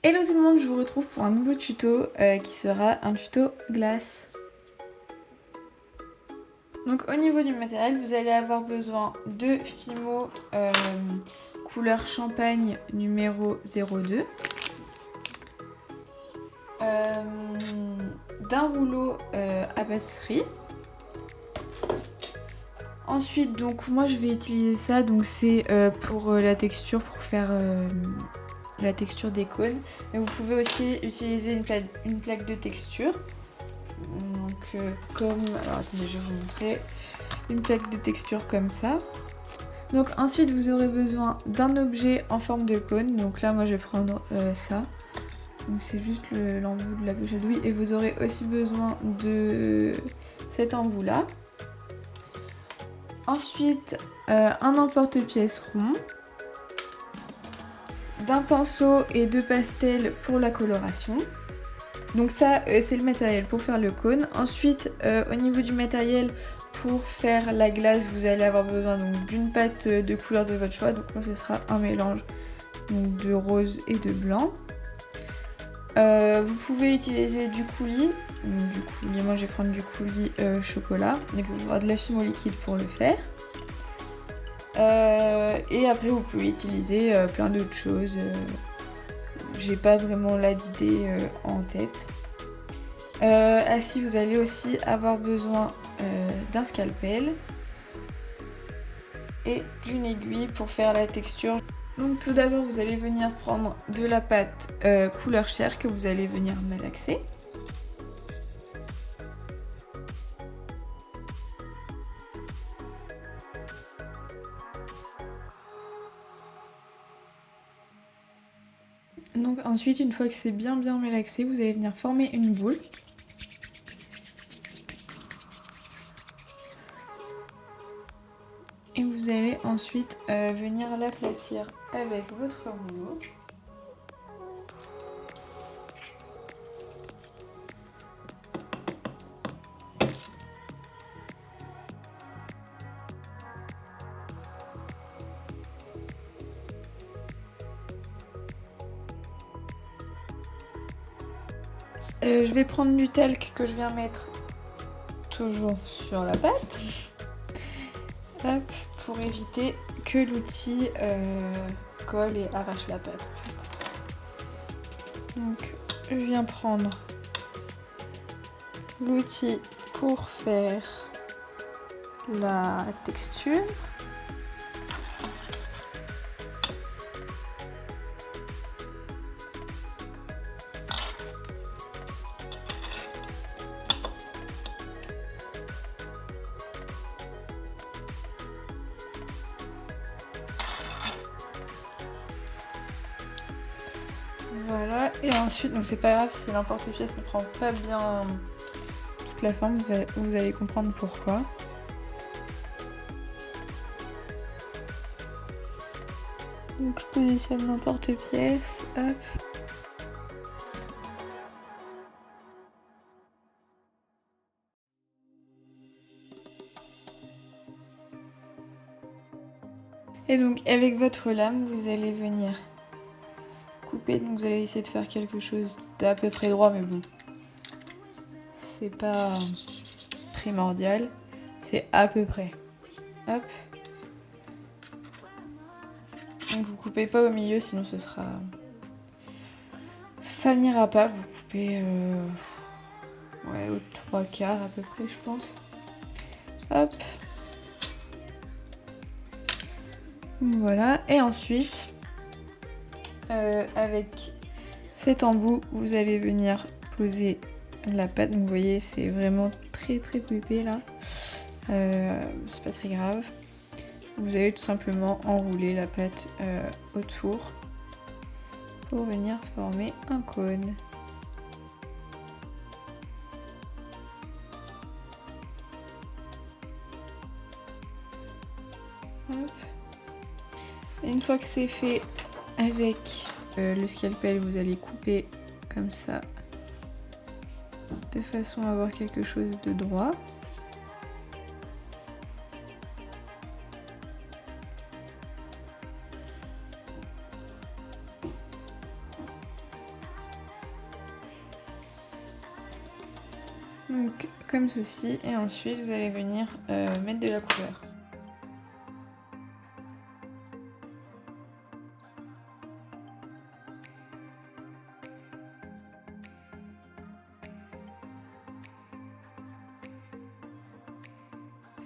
Hello tout le monde, je vous retrouve pour un nouveau tuto qui sera un tuto glace. Donc au niveau du matériel, vous allez avoir besoin de Fimo couleur champagne numéro 02, d'un rouleau à pâtisserie. Ensuite, donc moi je vais utiliser ça, donc c'est pour la texture, pour faire la texture des cônes. Mais vous pouvez aussi utiliser une plaque de texture. Donc comme... Alors attendez, je vais vous montrer. Une plaque de texture comme ça. Donc ensuite vous aurez besoin d'un objet en forme de cône. Donc là moi je vais prendre ça. Donc c'est juste l'embout de la poche à douille. Et vous aurez aussi besoin de cet embout là. Ensuite un emporte-pièce rond. D'un pinceau et de pastel pour la coloration. Donc ça c'est le matériel pour faire le cône. Ensuite au niveau du matériel pour faire la glace, vous allez avoir besoin d'une pâte de couleur de votre choix. Donc moi ce sera un mélange donc, de rose et de blanc. Vous pouvez utiliser du coulis. Moi je vais prendre du coulis chocolat. Donc vous aurez de la Fimo liquide pour le faire. Et après vous pouvez utiliser plein d'autres choses. J'ai pas vraiment là d'idée en tête. Ainsi vous allez aussi avoir besoin d'un scalpel et d'une aiguille pour faire la texture. Donc tout d'abord vous allez venir prendre de la pâte couleur chair que vous allez venir malaxer. Donc ensuite, une fois que c'est bien malaxé, vous allez venir former une boule. Et vous allez ensuite venir l'aplatir avec votre rouleau. Je vais prendre du talc que je viens mettre toujours sur la pâte. Hop, pour éviter que l'outil colle et arrache la pâte en fait. Donc je viens prendre l'outil pour faire la texture. Voilà, et ensuite, donc c'est pas grave si l'emporte-pièce ne prend pas bien toute la forme, vous allez comprendre pourquoi. Donc je positionne l'emporte-pièce, hop. Et donc avec votre lame, vous allez venir couper, donc vous allez essayer de faire quelque chose d'à peu près droit, mais bon, c'est pas primordial, c'est à peu près. Hop. Donc vous coupez pas au milieu, sinon ça n'ira pas. Vous coupez ouais, aux 3/4 à peu près, je pense. Hop. Voilà, et ensuite avec cet embout vous allez venir poser la pâte. Donc vous voyez c'est vraiment très pépé là, c'est pas très grave. Vous allez tout simplement enrouler la pâte autour pour venir former un cône. Hop. Et une fois que c'est fait, avec le scalpel, vous allez couper comme ça, de façon à avoir quelque chose de droit. Donc comme ceci, et ensuite vous allez venir mettre de la couleur.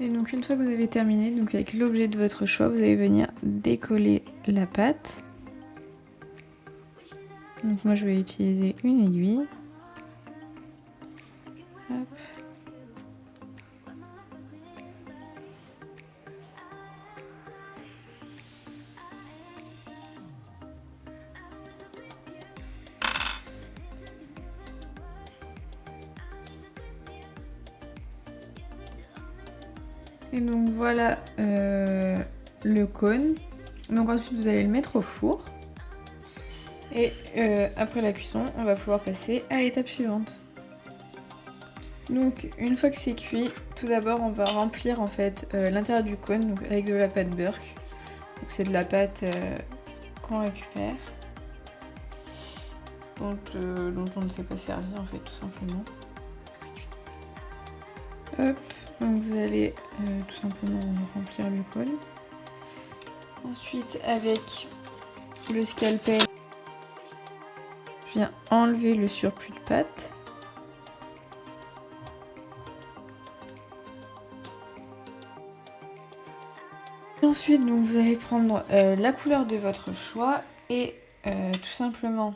Et donc une fois que vous avez terminé, donc avec l'objet de votre choix, vous allez venir décoller la pâte. Donc moi je vais utiliser une aiguille. Hop. Et donc voilà le cône. Donc ensuite vous allez le mettre au four. Et après la cuisson, on va pouvoir passer à l'étape suivante. Donc une fois que c'est cuit, tout d'abord on va remplir en fait l'intérieur du cône donc avec de la pâte Burke. Donc c'est de la pâte qu'on récupère, dont on ne s'est pas servi en fait tout simplement. Hop, donc vous allez tout simplement remplir le cône. Ensuite avec le scalpel, je viens enlever le surplus de pâte. Et ensuite donc vous allez prendre la couleur de votre choix et tout simplement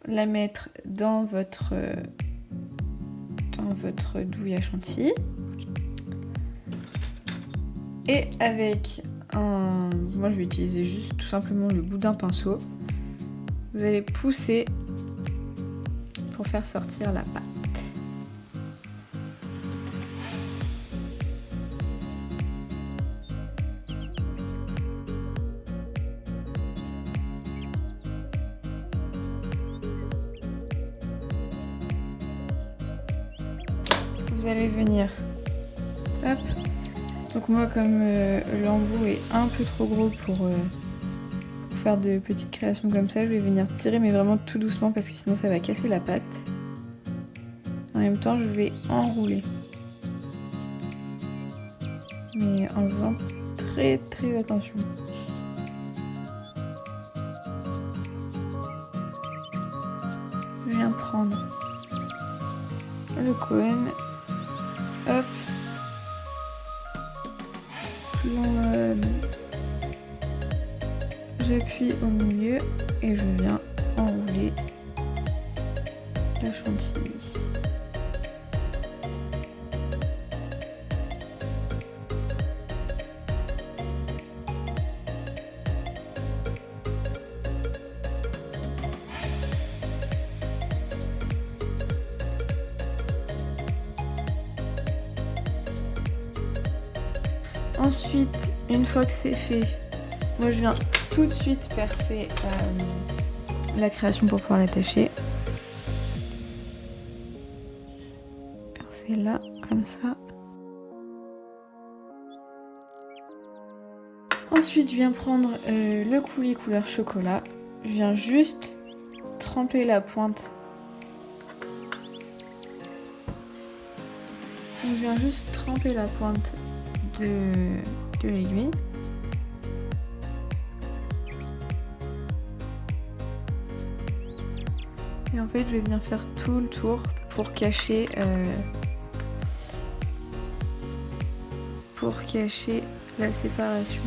la mettre dans votre douille à chantilly. Et avec moi je vais utiliser juste tout simplement le bout d'un pinceau. Vous allez pousser pour faire sortir la pâte. Vous allez venir, hop. Donc moi comme l'embout est un peu trop gros pour faire de petites créations comme ça, je vais venir tirer mais vraiment tout doucement parce que sinon ça va casser la pâte. En même temps je vais enrouler. Mais en faisant très attention. Je viens prendre le cône, hop, j'appuie au milieu et je viens enrouler la chantilly. Ensuite, une fois que c'est fait, moi je viens tout de suite percer la création pour pouvoir l'attacher. Percer là, comme ça. Ensuite, je viens prendre le coulis couleur chocolat. Je viens juste tremper la pointe. Donc, je viens juste tremper la pointe de l'aiguille. Et en fait je vais venir faire tout le tour pour cacher la séparation.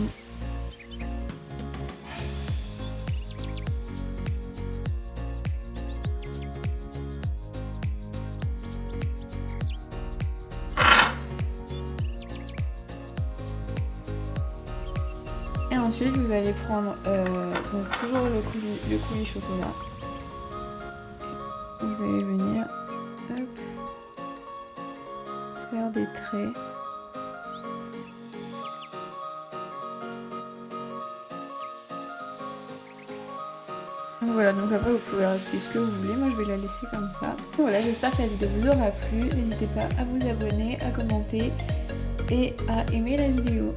Et ensuite vous allez prendre donc toujours le coulis chocolat. Vous allez venir hop, faire des traits. Donc voilà, donc après vous pouvez rajouter ce que vous voulez, moi je vais la laisser comme ça. Donc voilà, j'espère que la vidéo vous aura plu, n'hésitez pas à vous abonner, à commenter et à aimer la vidéo.